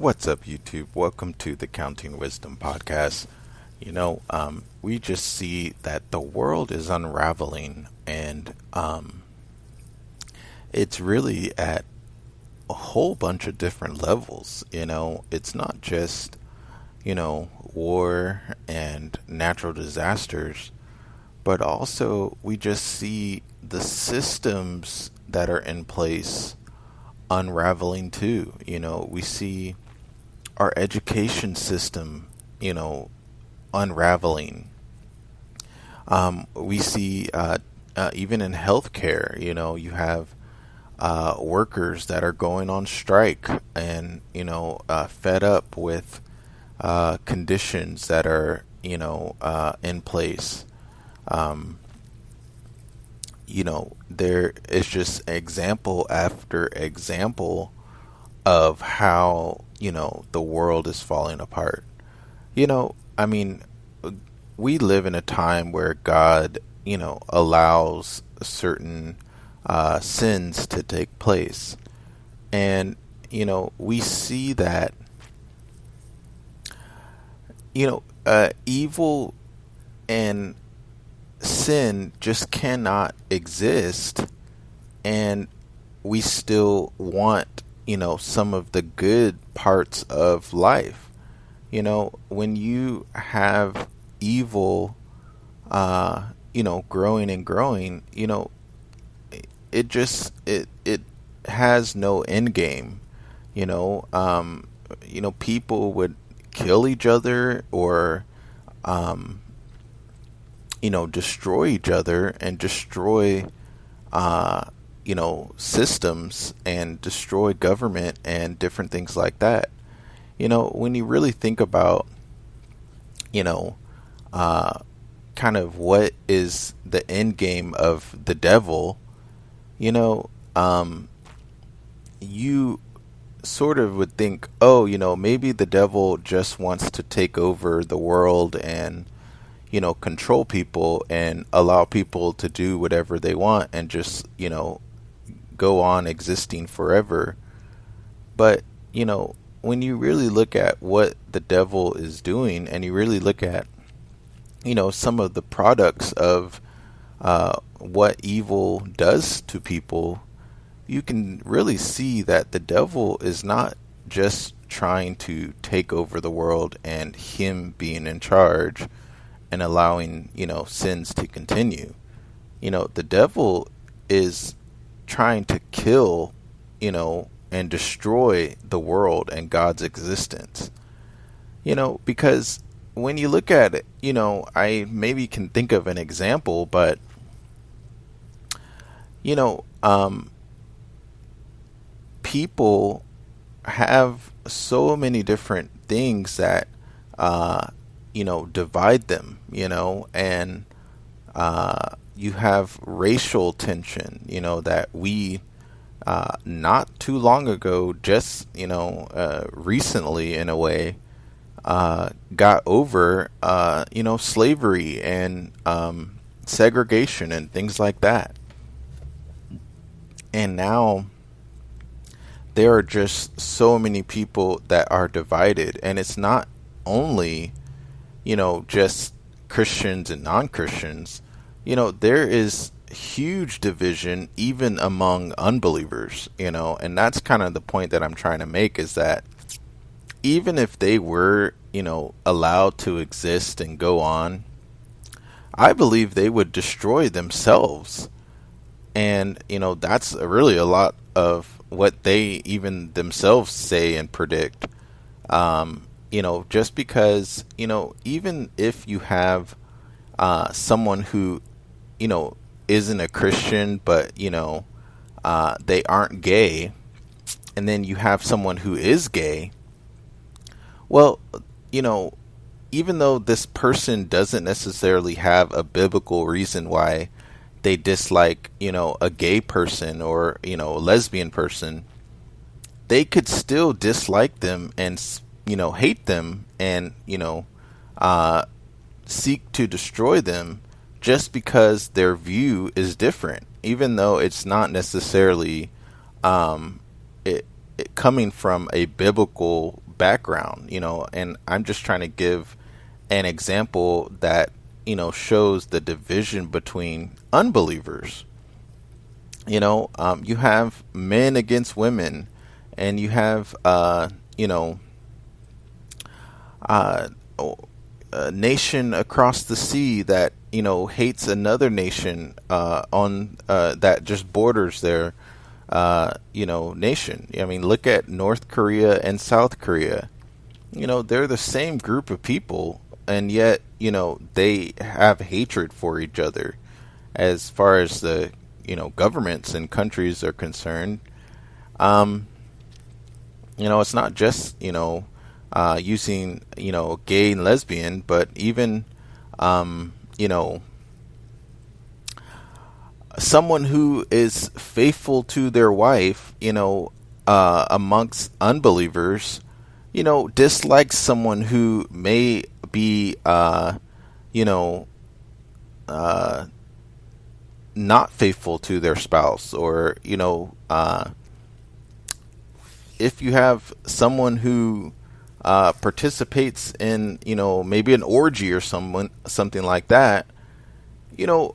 What's up, YouTube? Welcome to the Counting Wisdom podcast. We just see that the world is unraveling, and it's really at a whole bunch of different levels. It's not just, war and natural disasters, but also we just see the systems that are in place unraveling too. We see our education system, unraveling. We see even in healthcare, you have workers that are going on strike and, fed up with conditions that are, in place. Um, there is just example after example of how, the world is falling apart. I mean, we live in a time where God, allows certain sins to take place. And, we see that, evil and sin just cannot exist, and we still want, some of the good parts of life. When you have evil, growing and growing, it has no end game. People would kill each other or, destroy each other and destroy, systems and destroy government and different things like that. When you really think about, kind of what is the end game of the devil, you sort of would think, oh, maybe the devil just wants to take over the world and, control people and allow people to do whatever they want and just, go on existing forever. But, when you really look at what the devil is doing and you really look at, some of the products of what evil does to people, you can really see that the devil is not just trying to take over the world and him being in charge and allowing, sins to continue. The devil is trying to kill, and destroy the world and God's existence. Because when you look at it, I maybe can think of an example, but, you know, um, people have so many different things that, divide them, and, you have racial tension, that we, not too long ago, just, recently in a way, got over, slavery and, segregation and things like that. And now there are just so many people that are divided, and it's not only, just Christians and non-Christians. There is huge division even among unbelievers, and that's kind of the point that I'm trying to make, is that even if they were, allowed to exist and go on, I believe they would destroy themselves. And, that's really a lot of what they even themselves say and predict. Just because, even if you have someone who, isn't a Christian, but, they aren't gay, and then you have someone who is gay, well, even though this person doesn't necessarily have a biblical reason why they dislike, a gay person or, a lesbian person, they could still dislike them and, hate them and, uh, seek to destroy them just because their view is different, even though it's not necessarily, it coming from a biblical background, and I'm just trying to give an example that, shows the division between unbelievers. You have men against women, and you have, uh, a nation across the sea that, hates another nation, on that just borders their, nation. I mean, look at North Korea and South Korea. They're the same group of people, and yet, they have hatred for each other as far as the, governments and countries are concerned. Um, it's not just, using, gay and lesbian, but even, you know, someone who is faithful to their wife, amongst unbelievers, dislikes someone who may be, you know, uh, not faithful to their spouse, or, if you have someone who participates in, maybe an orgy or something like that, you know,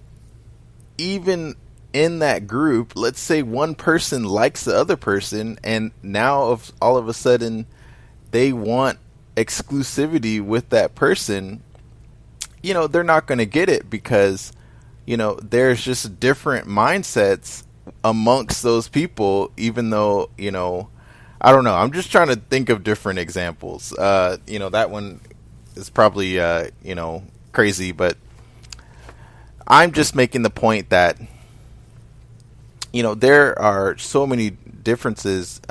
even in that group, let's say one person likes the other person, and now all of a sudden they want exclusivity with that person, they're not going to get it, because, there's just different mindsets amongst those people, even though, I don't know. I'm just trying to think of different examples. That one is probably, crazy, but I'm just making the point that, there are so many differences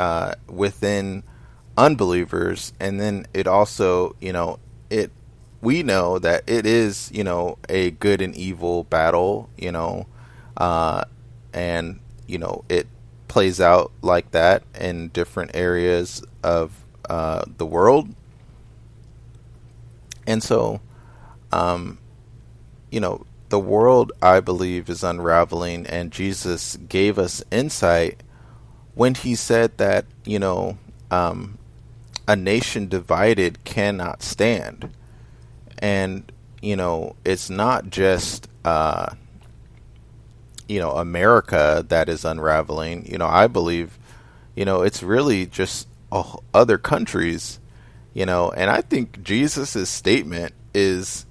within unbelievers, and then it also, we know that it is, a good and evil battle, and, it plays out like that in different areas of the world. And so, the world, I believe, is unraveling, and Jesus gave us insight when he said that, a nation divided cannot stand. And, it's not just, America that is unraveling. I believe, it's really just other countries, and I think Jesus's statement is,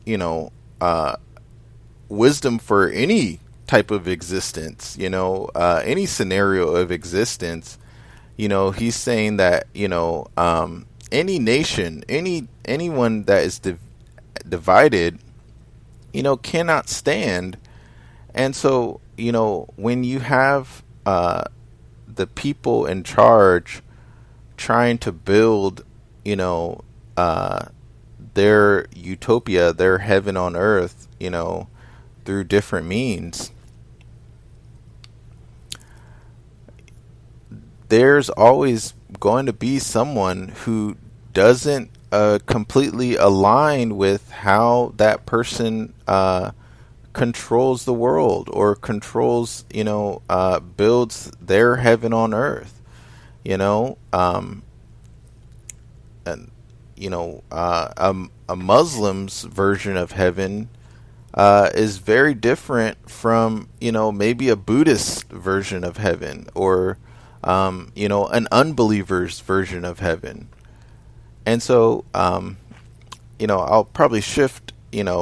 wisdom for any type of existence, any scenario of existence. He's saying that, any nation, anyone that is divided, cannot stand. And so, when you have the people in charge trying to build, their utopia, their heaven on earth, through different means, there's always going to be someone who doesn't completely align with how that person controls the world, or controls, builds their heaven on earth, and a Muslim's version of heaven is very different from, maybe a Buddhist version of heaven, or an unbeliever's version of heaven. And so, I'll probably shift,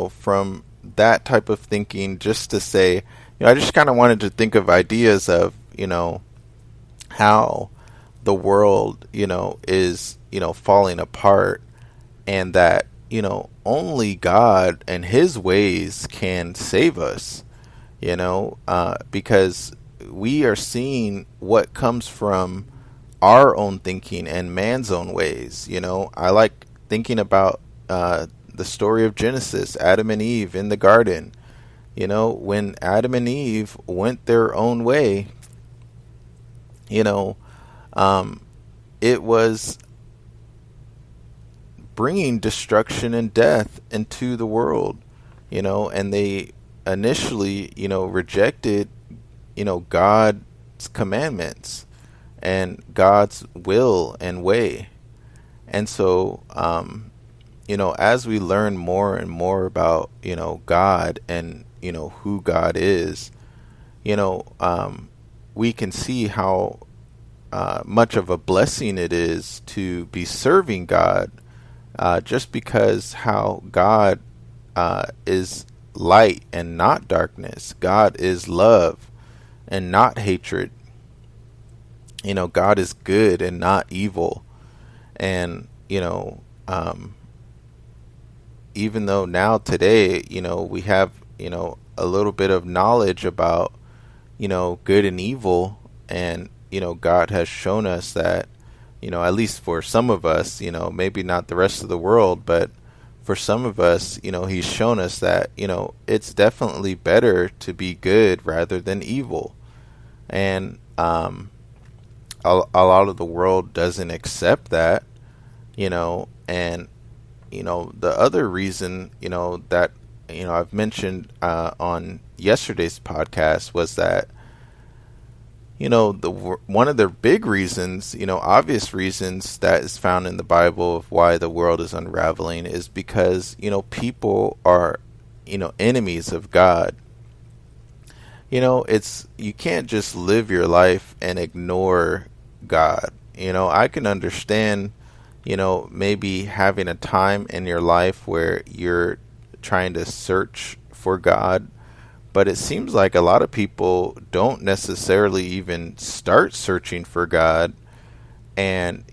from that type of thinking, just to say, I just kind of wanted to think of ideas of, how the world, is, falling apart, and that, only God and his ways can save us, because we are seeing what comes from our own thinking and man's own ways. I like thinking about the story of Genesis, Adam and Eve in the garden. When Adam and Eve went their own way, it was bringing destruction and death into the world, and they initially, rejected, God's commandments and God's will and way. And so, as we learn more and more about, God and, who God is, you know, um, we can see how much of a blessing it is to be serving God, just because how God is light and not darkness. God is love and not hatred. God is good and not evil. And, even though now today, we have, a little bit of knowledge about, good and evil. And, God has shown us that, at least for some of us, maybe not the rest of the world, but for some of us, He's shown us that, it's definitely better to be good rather than evil. And a lot of the world doesn't accept that, and, the other reason, that, I've mentioned on yesterday's podcast was that, one of the big reasons, obvious reasons that is found in the Bible of why the world is unraveling is because, people are, enemies of God. You can't just live your life and ignore God. I can understand, maybe having a time in your life where you're trying to search for God, but it seems like a lot of people don't necessarily even start searching for God, and,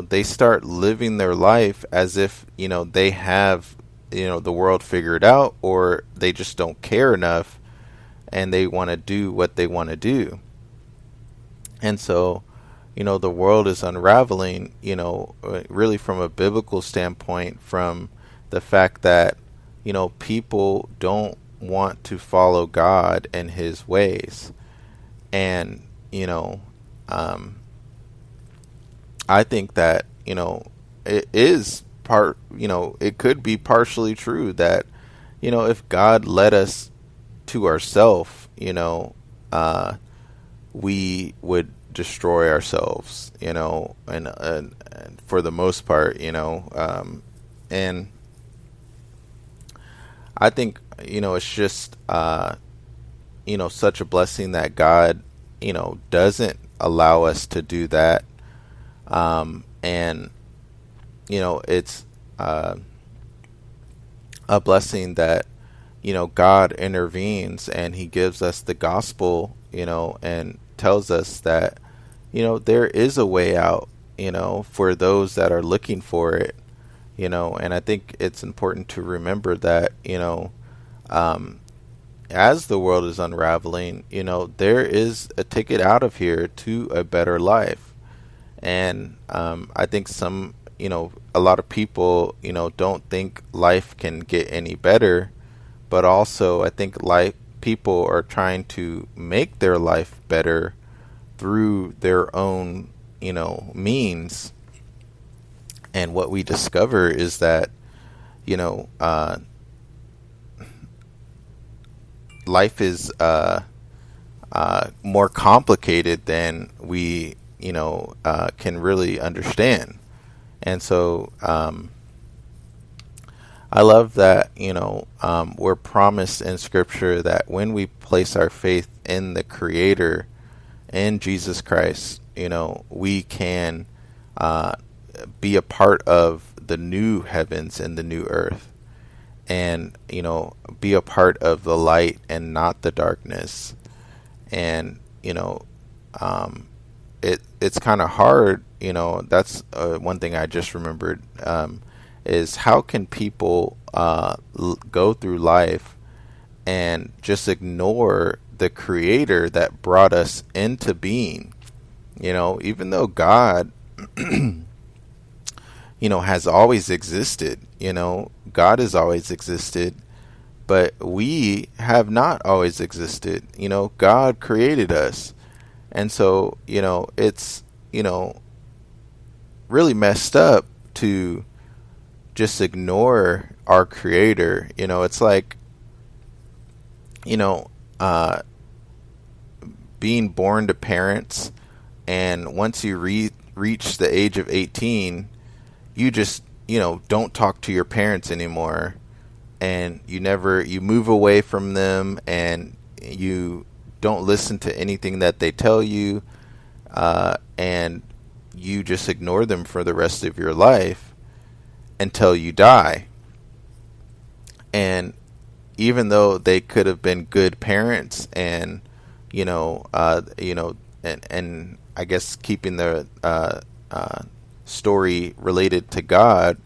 they start living their life as if, they have, the world figured out, or they just don't care enough and they want to do what they want to do. And so, the world is unraveling, really from a biblical standpoint, from the fact that, people don't want to follow God and His ways. And, I think that, it is it could be partially true that, if God led us to ourselves, we would destroy ourselves, and for the most part, and I think, it's just, such a blessing that God, doesn't allow us to do that. And, it's a blessing that, God intervenes and He gives us the gospel, and tells us that, there is a way out, for those that are looking for it, and I think it's important to remember that, as the world is unraveling, there is a ticket out of here to a better life. And I think a lot of people, don't think life can get any better, but also I think people are trying to make their life better through their own, means. And what we discover is that, life is more complicated than we, can really understand. And so, I love that, we're promised in Scripture that when we place our faith in the Creator, in Jesus Christ, we can be a part of the new heavens and the new earth, and, be a part of the light and not the darkness. And, it's kind of hard, that's one thing I just remembered, is how can people go through life and just ignore the Creator that brought us into being? Even though God, has always existed, God has always existed, but we have not always existed. God created us. And so, it's, really messed up to just ignore our Creator. It's like, being born to parents, and once you reach the age of 18, you just, don't talk to your parents anymore, and you move away from them, and you don't listen to anything that they tell you, and you just ignore them for the rest of your life until you die. And even though they could have been good parents, and and I guess keeping the story related to God,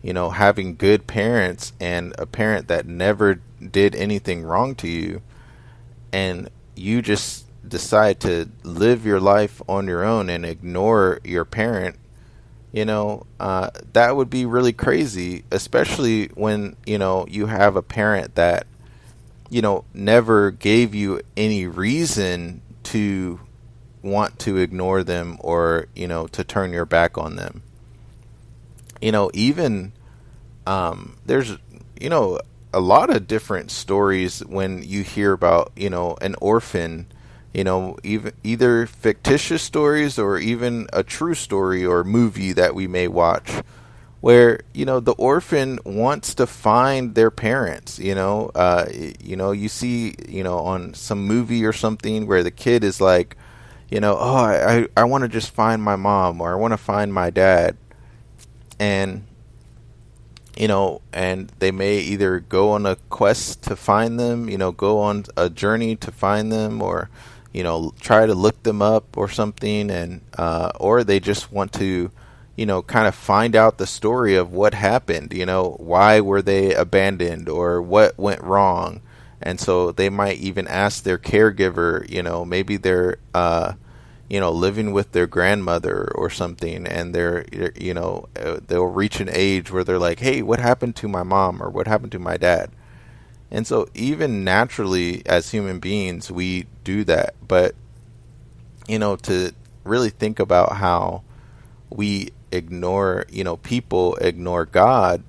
having good parents and a parent that never did anything wrong to you, and you just decide to live your life on your own and ignore your parent, that would be really crazy, especially when, you have a parent that, never gave you any reason to want to ignore them, or, to turn your back on them. Even, there's, a lot of different stories when you hear about, an orphan, even either fictitious stories or even a true story or movie that we may watch, where, the orphan wants to find their parents. You see, on some movie or something where the kid is like, oh, I want to just find my mom, or I want to find my dad. And and they may either go on a quest to find them, go on a journey to find them, or, try to look them up or something, and or they just want to, kind of find out the story of what happened, why were they abandoned, or what went wrong. And so they might even ask their caregiver, maybe they're, living with their grandmother or something, and they're, they'll reach an age where they're like, hey, what happened to my mom, or what happened to my dad? And so even naturally as human beings, we do that. But, to really think about how we ignore, people ignore God,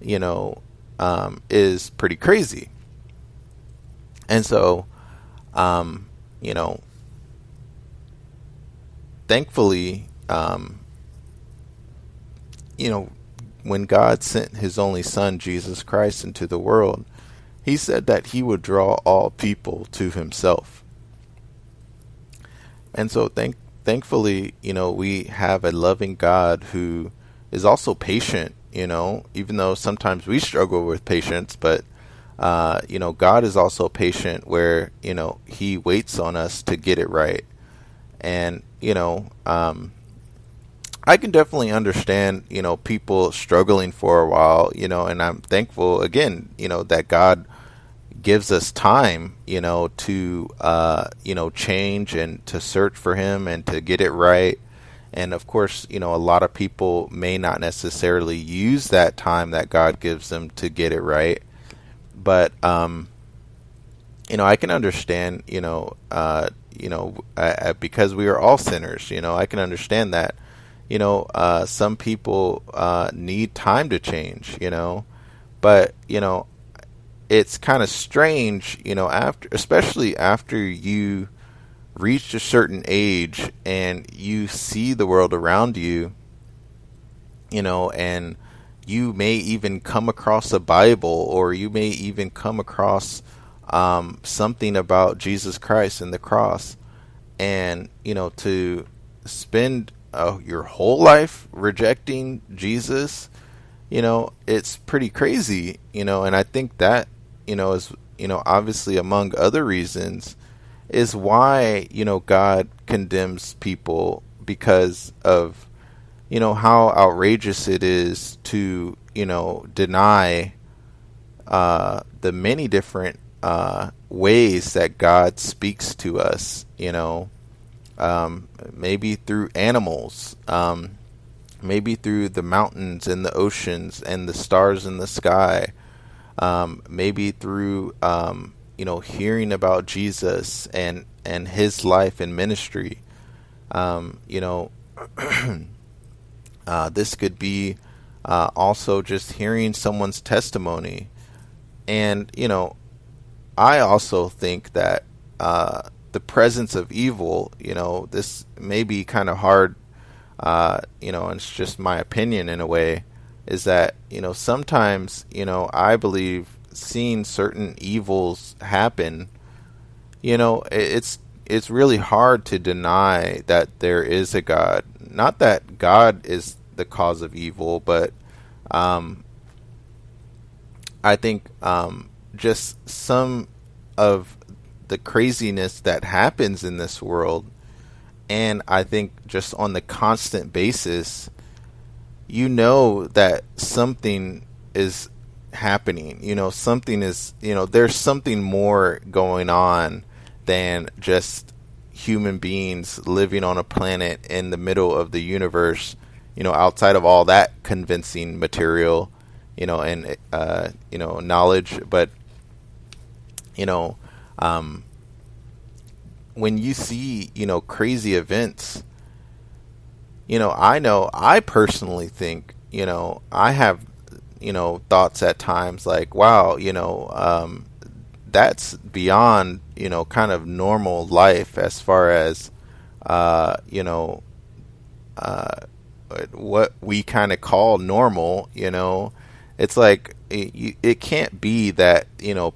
is pretty crazy. And so, thankfully, when God sent his only son, Jesus Christ, into the world, he said that he would draw all people to himself. And so thankfully, we have a loving God who is also patient, even though sometimes we struggle with patience, but God is also patient, where, he waits on us to get it right. And, I can definitely understand, people struggling for a while, and I'm thankful again, that God gives us time, to, change and to search for him and to get it right. And of course, a lot of people may not necessarily use that time that God gives them to get it right. But, I can understand, because we are all sinners, I can understand that, some people need time to change, but, it's kind of strange, especially after you reach a certain age and you see the world around you, and you may even come across a Bible, or you may even come across something about Jesus Christ and the cross, and to spend your whole life rejecting Jesus, it's pretty crazy, and I think that is, obviously among other reasons, is why, God condemns people, because of, how outrageous it is to, deny the many different ways that God speaks to us, maybe through animals, maybe through the mountains and the oceans and the stars in the sky, maybe through, hearing about Jesus and his life and ministry. This could be also just hearing someone's testimony. And, I also think that the presence of evil, this may be kind of hard and it's just my opinion in a way, is that, sometimes, I believe seeing certain evils happen, it's really hard to deny that there is a God. Not that God is the cause of evil, but um, I think just some of the craziness that happens in this world, and I think just on the constant basis, that something is happening. Something is, there's something more going on than just human beings living on a planet in the middle of the universe, outside of all that convincing material, and, knowledge. But, you know, um, when you see, crazy events, I personally think, I have, thoughts at times like, wow, that's beyond, kind of normal life as far as, you know, uh, what we kind of call normal. It's like, it can't be that,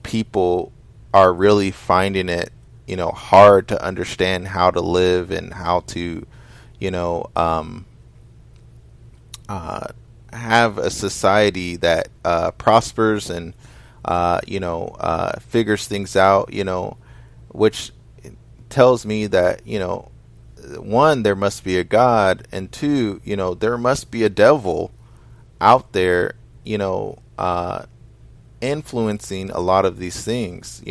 people are really finding it, hard to understand how to live and how to, you know, um, uh, have a society that prospers and figures things out. Which tells me that, one, there must be a God, and two, there must be a devil out there, influencing a lot of these things.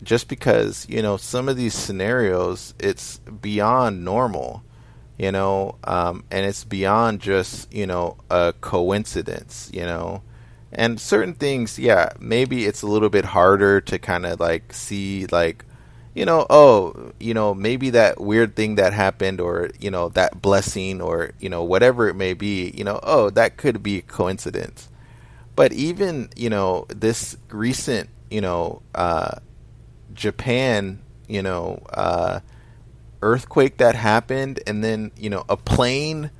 Just because, some of these scenarios, it's beyond normal, and it's beyond just, a coincidence, and certain things, yeah, maybe it's a little bit harder to kind of like see, like, oh, maybe that weird thing that happened, or, that blessing, or, whatever it may be, oh, that could be a coincidence. But even, this recent, Japan, earthquake that happened, and then, a plane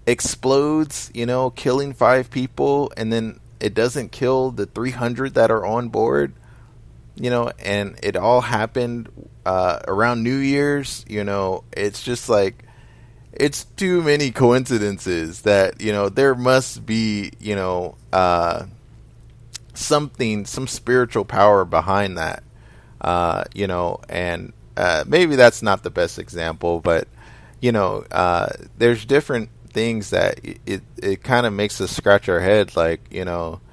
explodes, killing 5 people, and then it doesn't kill the 300 that are on board, and it all happened around New Year's. It's just like, it's too many coincidences that, there must be, something, some spiritual power behind that. And maybe that's not the best example, but there's different things that it kind of makes us scratch our head, like, the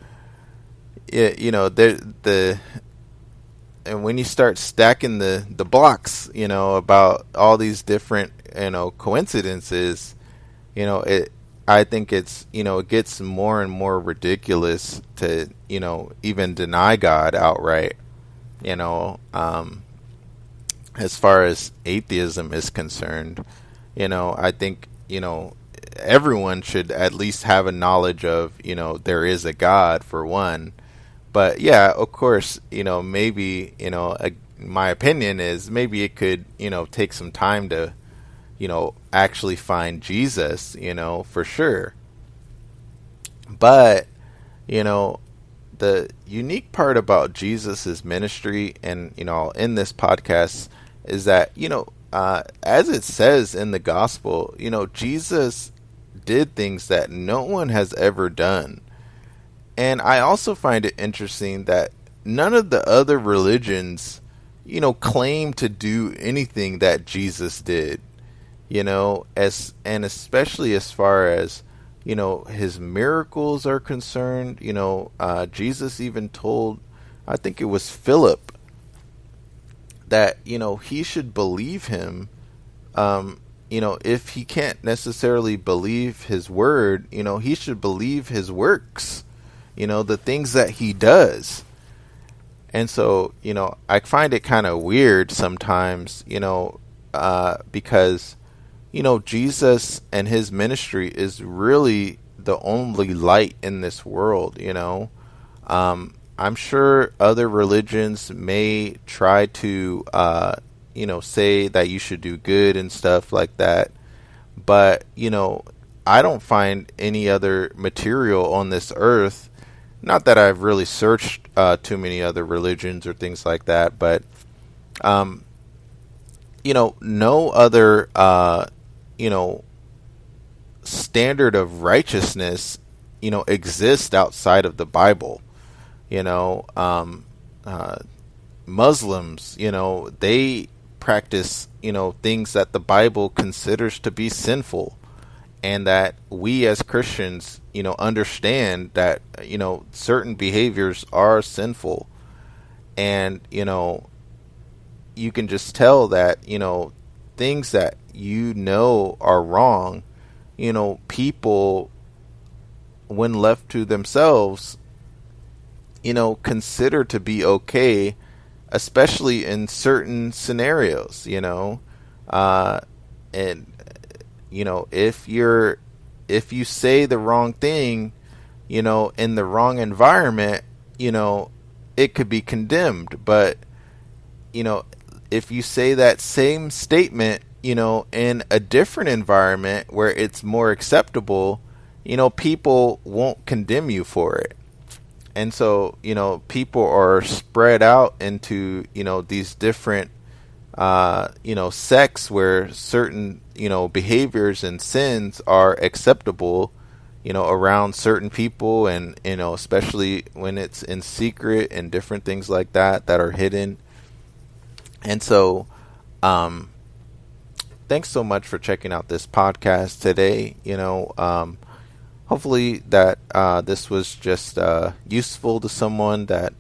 and when you start stacking the blocks, about all these different, coincidences, it I think it's, it gets more and more ridiculous to, even deny God outright, you know, um, as far as atheism is concerned. I think, everyone should at least have a knowledge of, there is a God, for one. But yeah, of course, maybe, my opinion is maybe it could, take some time to, actually find Jesus, for sure. But, you know, the unique part about Jesus's ministry, and, in this podcast, is that, as it says in the gospel, Jesus did things that no one has ever done. And I also find it interesting that none of the other religions, claim to do anything that Jesus did, and especially as far as, his miracles are concerned. Jesus even told, I think it was Philip, that, he should believe him. If he can't necessarily believe his word, he should believe his works, the things that he does. And so, I find it kind of weird sometimes, because, Jesus and his ministry is really the only light in this world. I'm sure other religions may try to, say that you should do good and stuff like that. But, I don't find any other material on this earth. Not that I've really searched too many other religions or things like that, but, um, no other, you know, standard of righteousness, exists outside of the Bible. You know, uh, Muslims, they practice, things that the Bible considers to be sinful, and that we as Christians, understand that, certain behaviors are sinful. And, you can just tell that, things that are wrong, people, when left to themselves, consider to be okay, especially in certain scenarios, and if you say the wrong thing, in the wrong environment, it could be condemned. But, you know, if you say that same statement, in a different environment where it's more acceptable, people won't condemn you for it. And so, people are spread out into, these different, sects where certain, behaviors and sins are acceptable, around certain people, and, especially when it's in secret and different things like that that are hidden. And so, thanks so much for checking out this podcast today. Hopefully that this was just useful to someone that,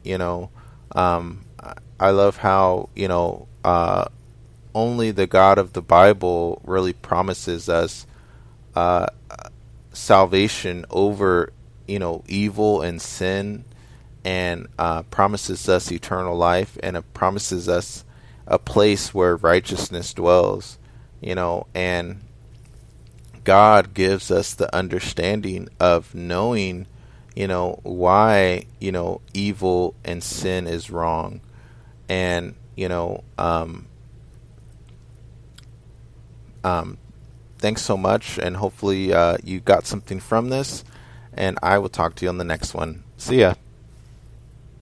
I love how, only the God of the Bible really promises us uh, salvation over, evil and sin, and promises us eternal life, and it promises us a place where righteousness dwells, and God gives us the understanding of knowing, why, evil and sin is wrong. And, thanks so much. And hopefully you got something from this. And I will talk to you on the next one. See ya.